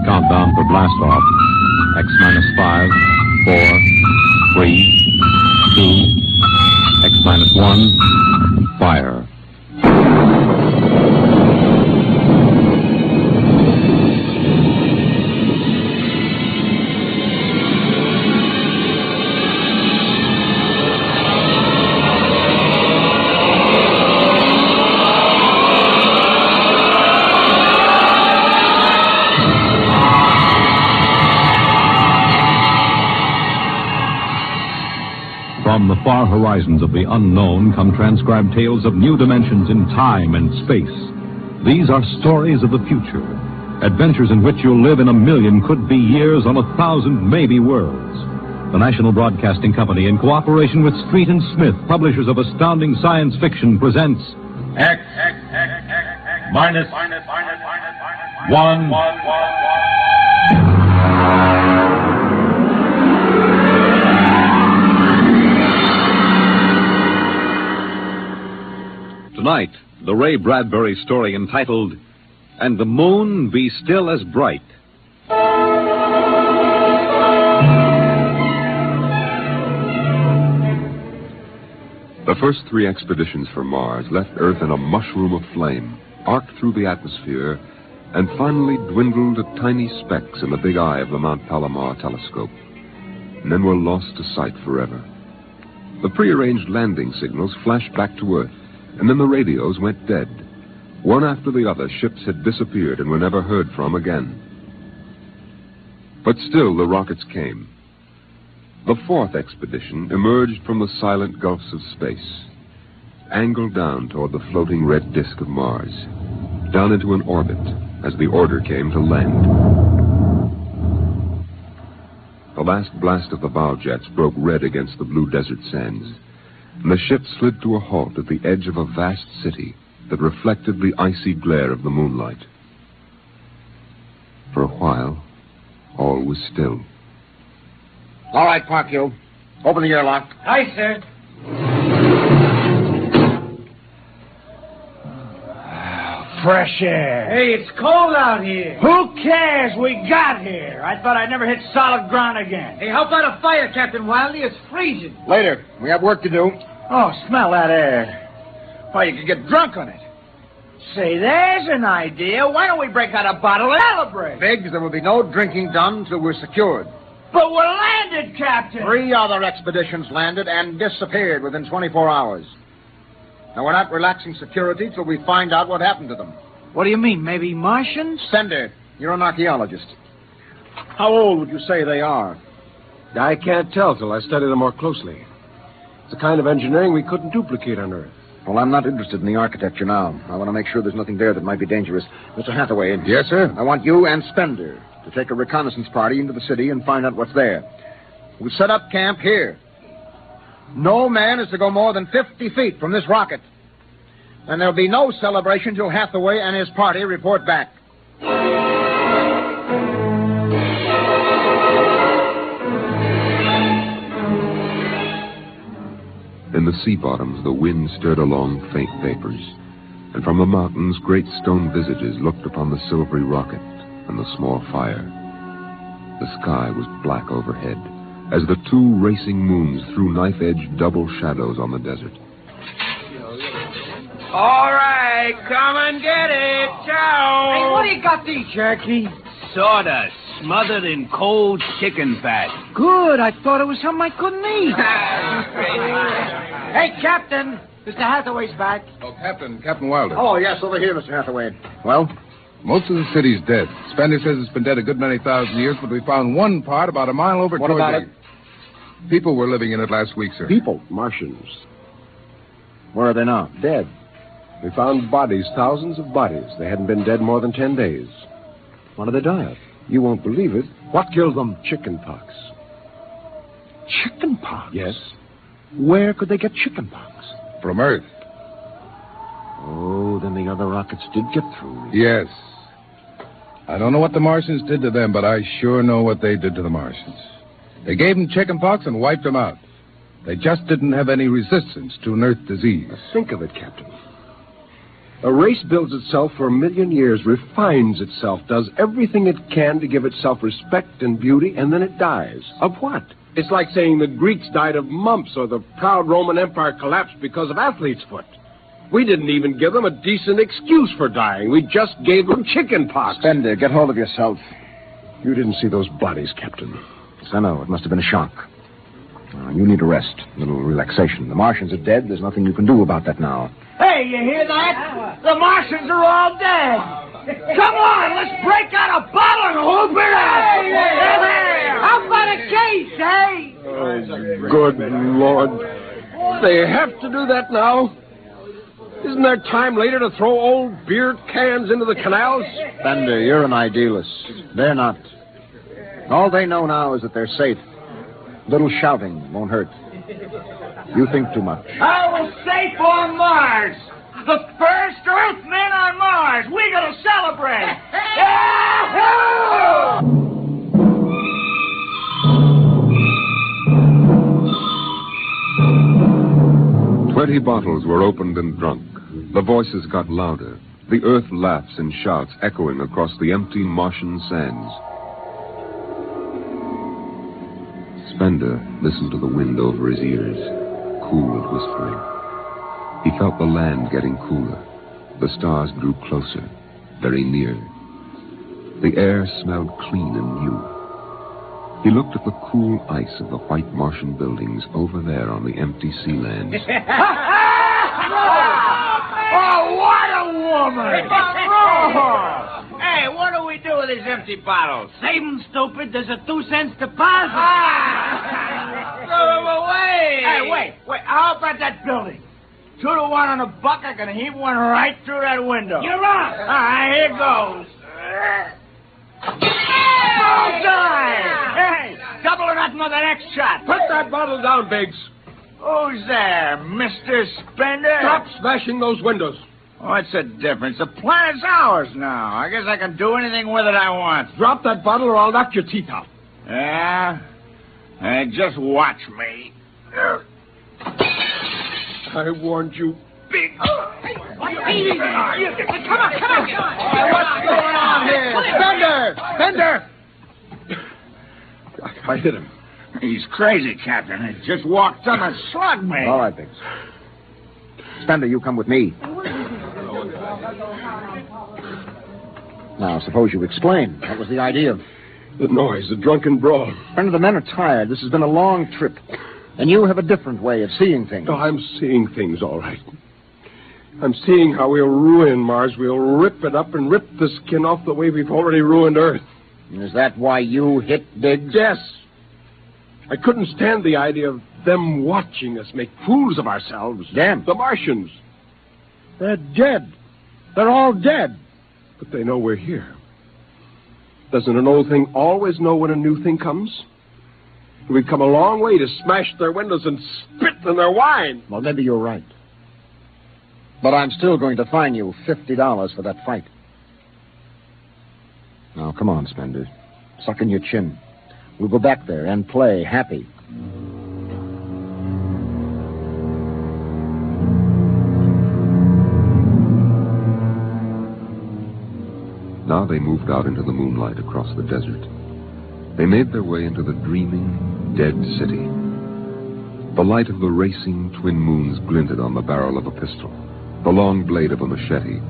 Countdown for blast off. X minus 5, 4, 3, 2, X minus 1, fire. From the far horizons of the unknown come transcribed tales of new dimensions in time and space. These are stories of the future, adventures in which you'll live in 1,000,000 could-be years on 1,000 maybe worlds. The National Broadcasting Company, in cooperation with Street and Smith, publishers of astounding science fiction, presents X minus 1. Tonight, the Ray Bradbury story entitled, And the Moon Be Still as Bright. The first 3 expeditions for Mars left Earth in a mushroom of flame, arced through the atmosphere, and finally dwindled to tiny specks in the big eye of the Mount Palomar telescope, and then were lost to sight forever. The prearranged landing signals flashed back to Earth, and then the radios went dead. One after the other, ships had disappeared and were never heard from again. But still the rockets came. The 4th expedition emerged from the silent gulfs of space, angled down toward the floating red disk of Mars, down into an orbit as the order came to land. The last blast of the bow jets broke red against the blue desert sands, and the ship slid to a halt at the edge of a vast city that reflected the icy glare of the moonlight. For a while, all was still. All right, Park you. Open the airlock. Aye, sir. Fresh air. Hey, it's cold out here. Who cares? We got here. I thought I'd never hit solid ground again. Hey, how about a fire, Captain Wiley? It's freezing. Later. We have work to do. Oh, smell that air. Why, you could get drunk on it. Say, there's an idea. Why don't we break out a bottle and celebrate? Biggs, there will be no drinking done until we're secured. But we're landed, Captain. 3 other expeditions landed and disappeared within 24 hours. Now, we're not relaxing security till we find out what happened to them. What do you mean, maybe Martians? Sender, you're an archaeologist. How old would you say they are? I can't tell till I study them more closely. It's a kind of engineering we couldn't duplicate on Earth. Well, I'm not interested in the architecture now. I want to make sure there's nothing there that might be dangerous. Mr. Hathaway. Yes, sir? I want you and Spender to take a reconnaissance party into the city and find out what's there. We'll set up camp here. No man is to go more than 50 feet from this rocket. And there'll be no celebration till Hathaway and his party report back. In the sea bottoms, the wind stirred along faint vapors, and from the mountains, great stone visages looked upon the silvery rocket and the small fire. The sky was black overhead, as the 2 racing moons threw knife-edged double shadows on the desert. All right, come and get it. Ciao. Hey, what do you got to eat, Jerky? Sawdust smothered in cold chicken fat. Good. I thought it was something I couldn't eat. Hey, Captain. Mr. Hathaway's back. Oh, Captain Wilder. Oh, yes, over here, Mr. Hathaway. Well? Most of the city's dead. Spender says it's been dead a good many thousand years, but we found one part about a mile over What toward about it? People were living in it last week, sir. People? Martians. Where are they now? Dead. We found bodies, thousands of bodies. They hadn't been dead more than 10 days. What did they die of? You won't believe it. What killed them? Chicken pox. Chicken pox? Yes. Where could they get chicken pox? From Earth. Oh, then the other rockets did get through. Yes. I don't know what the Martians did to them, but I sure know what they did to the Martians. They gave them chicken pox and wiped them out. They just didn't have any resistance to an Earth disease. Think of it, Captain. A race builds itself for 1,000,000 years, refines itself, does everything it can to give itself respect and beauty, and then it dies. Of what? It's like saying the Greeks died of mumps or the proud Roman Empire collapsed because of athlete's foot. We didn't even give them a decent excuse for dying. We just gave them chicken pox. Spender, get hold of yourself. You didn't see those bodies, Captain. Yes, I know. It must have been a shock. You need a rest, a little relaxation. The Martians are dead. There's nothing you can do about that now. Hey, you hear that? The Martians are all dead. Come on, let's break out a bottle and hoop it up. How about a case, eh? Oh, good Lord. They have to do that now? Isn't there time later to throw old beer cans into the canals? Spender, you're an idealist. They're not. All they know now is that they're safe. Little shouting won't hurt. You think too much. I was safe on Mars. The first Earthmen on Mars. We gotta celebrate. Yahoo! 20 bottles were opened and drunk. The voices got louder. The earth laughs and shouts echoing across the empty Martian sands. Spender listened to the wind over his ears, cool and whispering. He felt the land getting cooler. The stars grew closer, very near. The air smelled clean and new. He looked at the cool ice of the white Martian buildings over there on the empty sea lands. Oh, what a woman! Hey, what do we do with these empty bottles? Save 'em, stupid. There's a 2-cent deposit. Throw them away! Hey, wait. How about that building? 2 to 1 on a buck. I can heave one right through that window. You're on. All right, here goes. Bullseye! Hey, double or nothing on the next shot. Put that bottle down, Biggs. Who's there, Mr. Spender? Stop smashing those windows. What's the difference? The planet's ours now. I guess I can do anything with it I want. Drop that bottle or I'll knock your teeth out. Yeah? Hey, just watch me. I warned you, Biggs. Come on. What's going on here? Spender! I hit him. He's crazy, Captain. He just walked up and slugged me. All right, Biggs. Spender, you come with me. Now, suppose you explain. What was the idea? The noise, the drunken brawl. Spender, the men are tired. This has been a long trip. And you have a different way of seeing things. No, I'm seeing things all right. I'm seeing how we'll ruin Mars. We'll rip it up and rip the skin off the way we've already ruined Earth. Is that why you hit Biggs? Yes. I couldn't stand the idea of them watching us make fools of ourselves. Damn. The Martians. They're dead. They're all dead. But they know we're here. Doesn't an old thing always know when a new thing comes? We've come a long way to smash their windows and spit in their wine. Well, maybe you're right. But I'm still going to fine you $50 for that fight. Now, come on, Spender. Suck in your chin. We'll go back there and play happy. Now they moved out into the moonlight across the desert. They made their way into the dreaming, dead city. The light of the racing twin moons glinted on the barrel of a pistol, the long blade of a machete,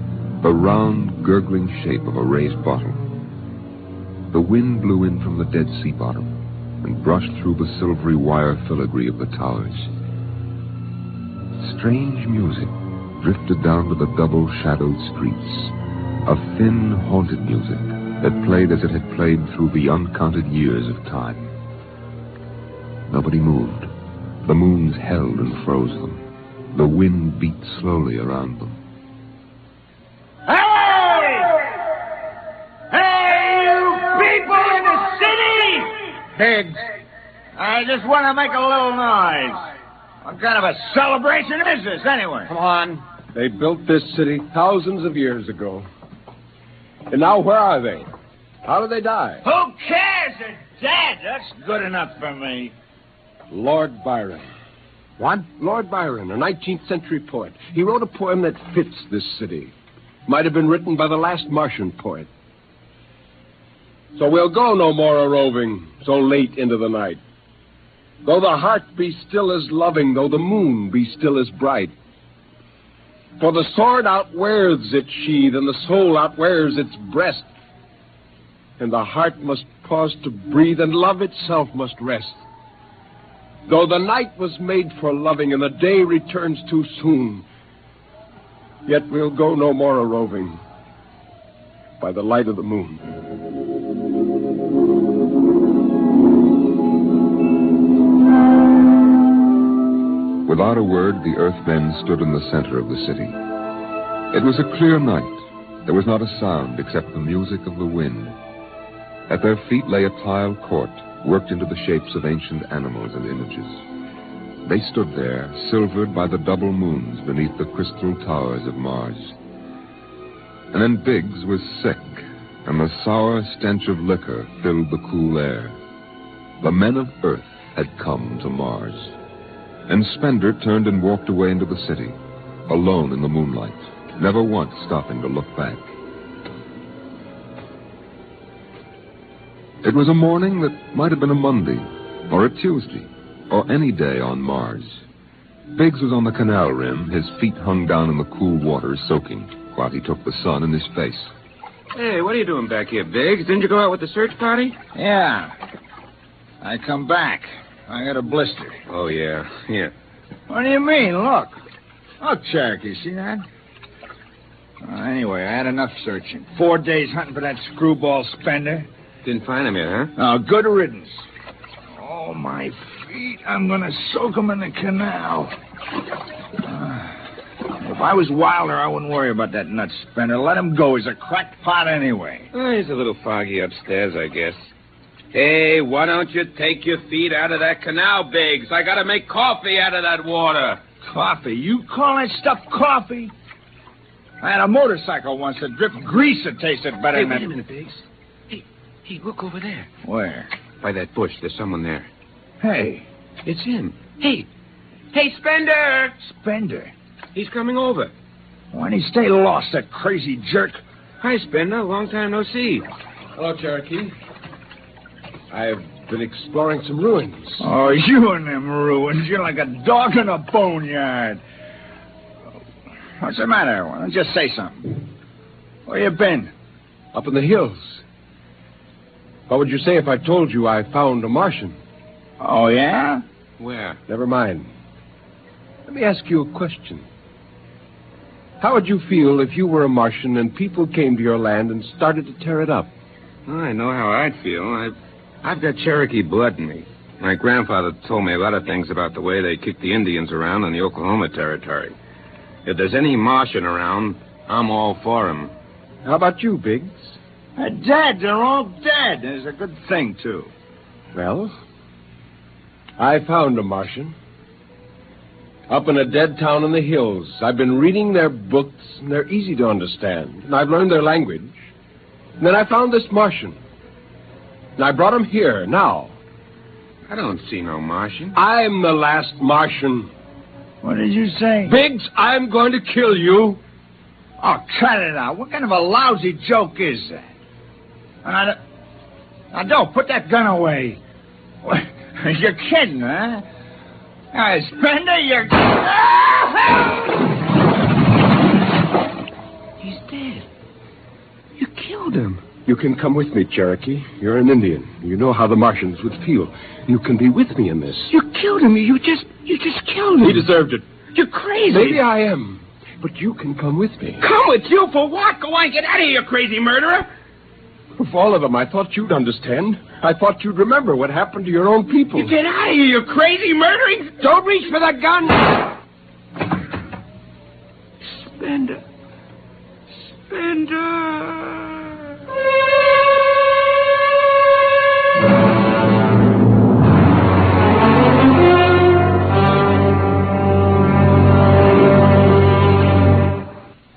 the round, gurgling shape of a raised bottle. The wind blew in from the dead sea bottom and brushed through the silvery wire filigree of the towers. Strange music drifted down to the double-shadowed streets, a thin, haunted music that played as it had played through the uncounted years of time. Nobody moved. The moons held and froze them. The wind beat slowly around them. Biggs! I just want to make a little noise. What kind of a celebration is this, anyway? Come on. They built this city thousands of years ago. And now where are they? How did they die? Who cares? They're dead. That's good enough for me. Lord Byron. What? Lord Byron, a 19th century poet. He wrote a poem that fits this city. might have been written by the last Martian poet. So we'll go no more a-roving so late into the night. Though the heart be still as loving, though the moon be still as bright. For the sword outwears its sheath, and the soul outwears its breast. And the heart must pause to breathe, and love itself must rest. Though the night was made for loving, and the day returns too soon, yet we'll go no more a-roving by the light of the moon. Without a word, the Earthmen stood in the center of the city. It was a clear night. There was not a sound except the music of the wind. At their feet lay a tiled court, worked into the shapes of ancient animals and images. They stood there, silvered by the double moons beneath the crystal towers of Mars. And then Biggs was sick, and the sour stench of liquor filled the cool air. The men of Earth had come to Mars. And Spender turned and walked away into the city, alone in the moonlight, never once stopping to look back. It was a morning that might have been a Monday, or a Tuesday, or any day on Mars. Biggs was on the canal rim, his feet hung down in the cool water, soaking, while he took the sun in his face. Hey, what are you doing back here, Biggs? Didn't you go out with the search party? Yeah. I come back. I got a blister. Oh, yeah. Here. What do you mean? Look. Look, Cherokee, see that? Anyway, I had enough searching. 4 days hunting for that screwball Spender. Didn't find him yet, huh? Oh, good riddance. Oh, my feet. I'm going to soak them in the canal. If I was Wilder, I wouldn't worry about that nut Spender. Let him go. He's a cracked pot anyway. He's a little foggy upstairs, I guess. Hey, why don't you take your feet out of that canal, Biggs? I gotta make coffee out of that water. Coffee? You call that stuff coffee? I had a motorcycle once that dripped grease that tasted better Hey, than... wait a minute, Biggs. Hey, look over there. Where? By that bush. There's someone there. Hey. It's him. Hey, Spender! Spender? He's coming over. Why'd he stay lost, that crazy jerk? Hi, Spender. Long time no see. Hello, Cherokee. I've been exploring some ruins. Oh, you and them ruins. You're like a dog in a boneyard. What's the matter? Why don't you just say something? Where you been? Up in the hills. What would you say if I told you I found a Martian? Oh, yeah? Where? Never mind. Let me ask you a question. How would you feel if you were a Martian and people came to your land and started to tear it up? I know how I'd feel. I've got Cherokee blood in me. My grandfather told me a lot of things about the way they kicked the Indians around in the Oklahoma Territory. If there's any Martian around, I'm all for him. How about you, Biggs? They're dead. They're all dead. It's a good thing, too. Well, I found a Martian. Up in a dead town in the hills. I've been reading their books, and they're easy to understand. And I've learned their language. And then I found this Martian. And I brought him here, now. I don't see no Martian. I'm the last Martian. What did you say? Biggs, I'm going to kill you. Oh, cut it out. What kind of a lousy joke is that? Now, don't put that gun away. You're kidding, huh? Spender, you're... He's dead. You killed him. You can come with me, Cherokee. You're an Indian. You know how the Martians would feel. You can be with me in this. You killed him. You just killed him. He deserved it. You're crazy. Maybe I am. But you can come with me. Come with you for what? Go on, get out of here, you crazy murderer. Of all of them, I thought you'd understand. I thought you'd remember what happened to your own people. You get out of here, you crazy murdering. Don't reach for the gun. Spender.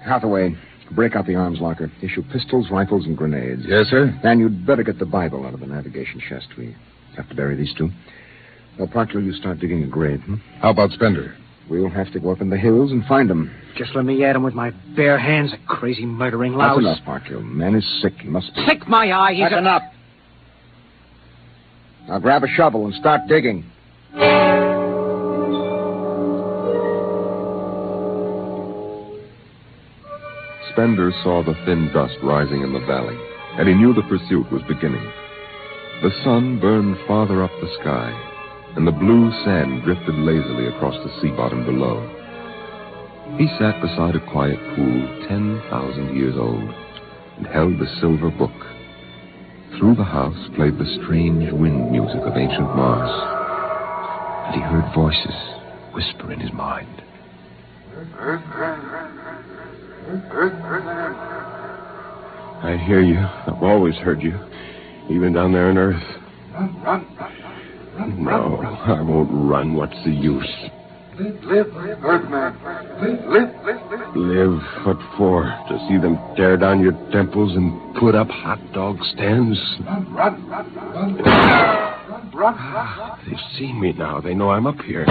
Hathaway, break out the arms locker. Issue pistols, rifles, and grenades. Yes, sir? And you'd better get the Bible out of the navigation chest. We have to bury these two. Now, Proctor, you start digging a grave, How about Spender? We'll have to go up in the hills and find him. Just let me at him with my bare hands, a crazy murdering louse. That's enough, Parkhill. The man is sick. He must be. Sick my eye. He's That's enough. Now grab a shovel and start digging. Spender saw the thin dust rising in the valley, and he knew the pursuit was beginning. The sun burned farther up the sky, and the blue sand drifted lazily across the sea bottom below. He sat beside a quiet pool 10,000 years old and held the silver book. Through the house played the strange wind music of ancient Mars, and he heard voices whisper in his mind. I hear you. I've always heard you, even down there on Earth. No, I won't run. What's the use? Live, Earthman. Live? What for? To see them tear down your temples and put up hot dog stands? Run. They've seen me now. They know I'm up here.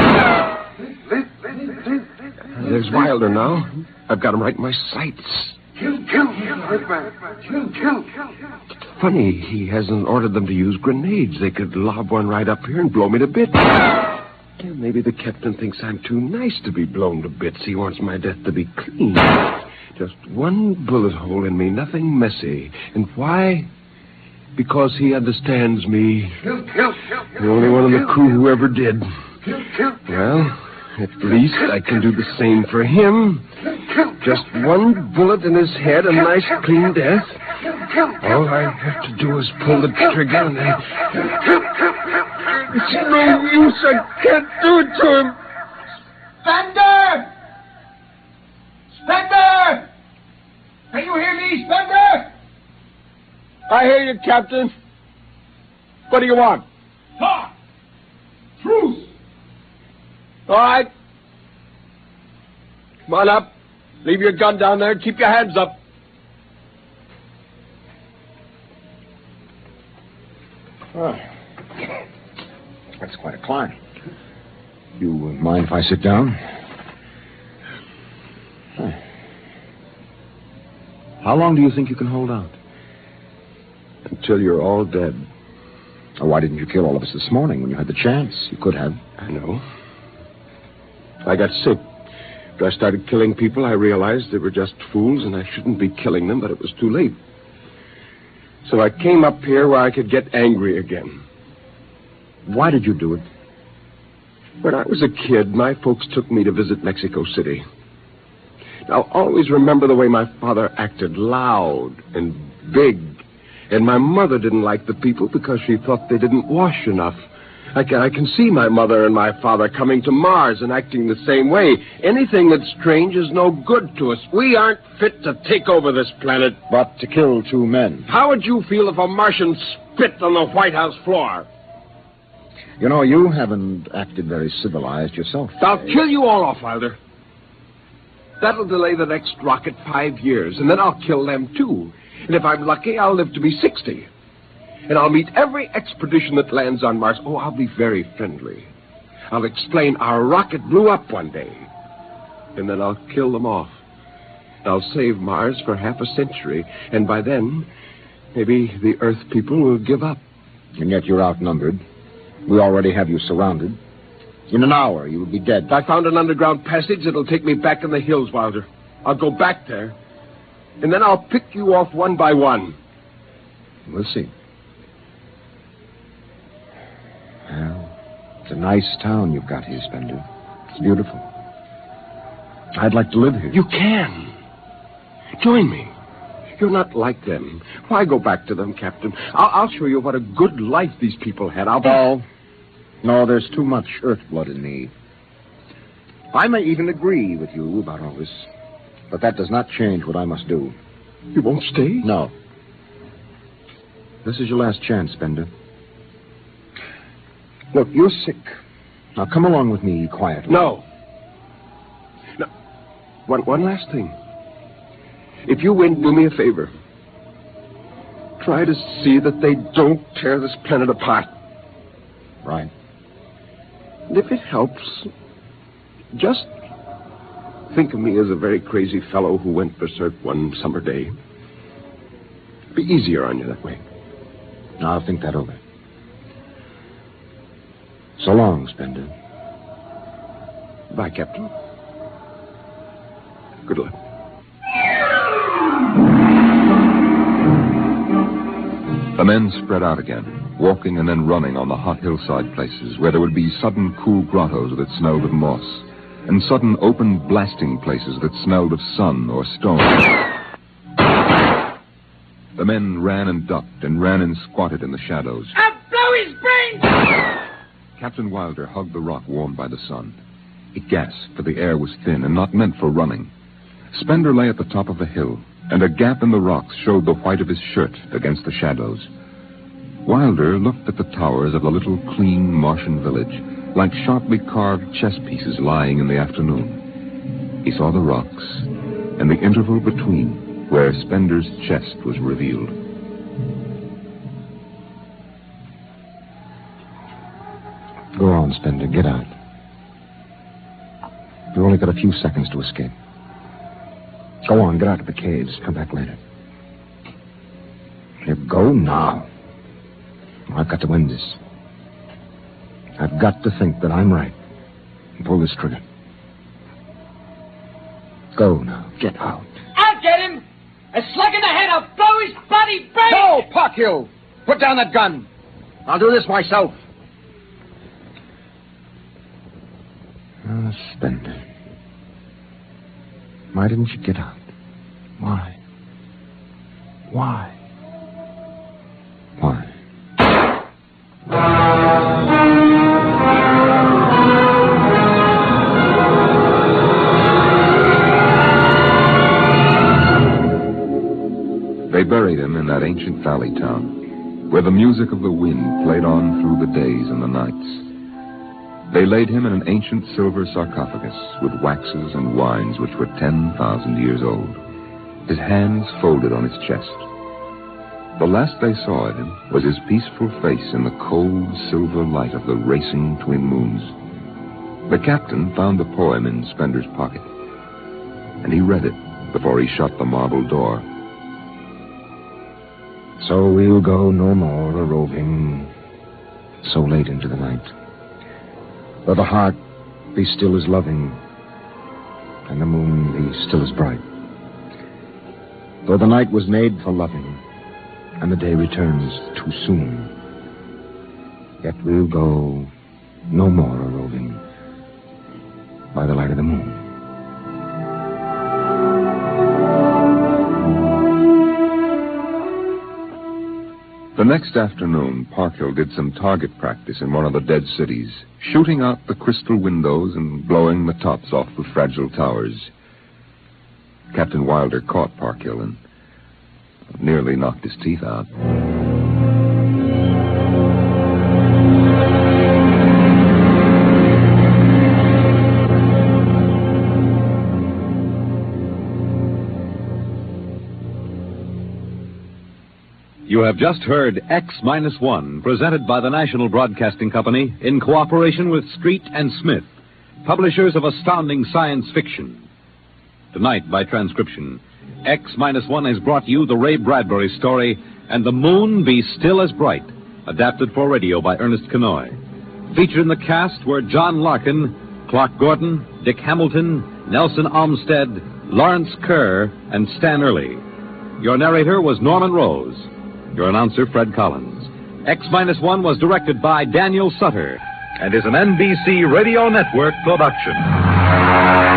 There's Wilder now. I've got him right in my sights. Kill, Earthman. Kill. Funny, he hasn't ordered them to use grenades. They could lob one right up here and blow me to bits. Yeah, maybe the captain thinks I'm too nice to be blown to bits. He wants my death to be clean. Just one bullet hole in me, nothing messy. And why? Because he understands me. Kill. The only one in the crew who ever did. Well, at least I can do the same for him. Just one bullet in his head, a nice clean death. All I have to do is pull the trigger and it's no use. I can't do it to him. Spender! Can you hear me, Spender? I hear you, Captain. What do you want? Talk! Truce! All right. Come on up. Leave your gun down there and keep your hands up. Oh. That's quite a climb. You mind if I sit down? How long do you think you can hold out? Until you're all dead. Oh, why didn't you kill all of us this morning when you had the chance? You could have. I know. I got sick. After I started killing people, I realized they were just fools and I shouldn't be killing them, but it was too late. So I came up here where I could get angry again. Why did you do it? When I was a kid, my folks took me to visit Mexico City. I'll always remember the way my father acted, loud and big. And my mother didn't like the people because she thought they didn't wash enough. I can see my mother and my father coming to Mars and acting the same way. Anything that's strange is no good to us. We aren't fit to take over this planet. But to kill two men. How would you feel if a Martian spit on the White House floor? You know, you haven't acted very civilized yourself. I'll kill you all off, Wilder. That'll delay the next rocket 5 years, and then I'll kill them, too. And if I'm lucky, I'll live to be 60. And I'll meet every expedition that lands on Mars. Oh, I'll be very friendly. I'll explain our rocket blew up one day. And then I'll kill them off. I'll save Mars for half a century. And by then, maybe the Earth people will give up. And yet you're outnumbered. We already have you surrounded. In an hour, you will be dead. I found an underground passage that'll take me back in the hills, Wilder. I'll go back there. And then I'll pick you off one by one. We'll see. Well, it's a nice town you've got here, Spender. It's beautiful. I'd like to live here. You can. Join me. You're not like them. Why go back to them, Captain? I'll show you what a good life these people had. No, there's too much earth blood in me. I may even agree with you about all this, but that does not change what I must do. You won't stay? No. This is your last chance, Spender. Look, you're sick. Now come along with me quietly. No. One last thing. If you win, do me a favor. Try to see that they don't tear this planet apart. Right. And if it helps, Just think of me as a very crazy fellow who went berserk one summer day. Be easier on you that way. I'll think that over. So long, Spender. Bye, Captain. Good luck. The men spread out again, walking and then running on the hot hillside places where there would be sudden cool grottos that smelled of moss, and sudden open blasting places that smelled of sun or stone. The men ran and ducked and ran and squatted in the shadows. I'll blow his brains! Captain Wilder hugged the rock warmed by the sun. He gasped, for the air was thin and not meant for running. Spender lay at the top of a hill, and a gap in the rocks showed the white of his shirt against the shadows. Wilder looked at the towers of the little clean Martian village, like sharply carved chess pieces lying in the afternoon. He saw the rocks, and the interval between, where Spender's chest was revealed. Go on, Spender. Get out. You've only got a few seconds to escape. Go on, get out of the caves. Come back later. You go now. I've got to win this. I've got to think that I'm right and pull this trigger. Go now. Get out. I'll get him! A slug in the head, I'll blow his bloody brains! No, Parkhill! Put down that gun. I'll do this myself. Spender. Why didn't you get out? Why? Why? Why? They buried him in that ancient valley town, where the music of the wind played on through the days and the nights. They laid him in an ancient silver sarcophagus with waxes and wines which were 10,000 years old, his hands folded on his chest. The last they saw of him was his peaceful face in the cold silver light of the racing twin moons. The captain found the poem in Spender's pocket, and he read it before he shut the marble door. So we'll go no more a-roving so late into the night. Though the heart be still as loving, and the moon be still as bright. Though the night was made for loving, and the day returns too soon, yet we'll go no more a-roving by the light of the moon. The next afternoon, Parkhill did some target practice in one of the dead cities, shooting out the crystal windows and blowing the tops off the fragile towers. Captain Wilder caught Parkhill and nearly knocked his teeth out. You have just heard X-1, presented by the National Broadcasting Company in cooperation with Street and Smith, publishers of astounding science fiction. Tonight, by transcription, X-1 has brought you the Ray Bradbury story, And the Moon Be Still as Bright, adapted for radio by Ernest Kinoy. Featured in the cast were John Larkin, Clark Gordon, Dick Hammilton, Nelson Omstead, Lawrence Kerr, and Stan Early. Your narrator was Norman Rose. Your announcer, Fred Collins. X-1 was directed by Daniel Sutter and is an NBC Radio Network production.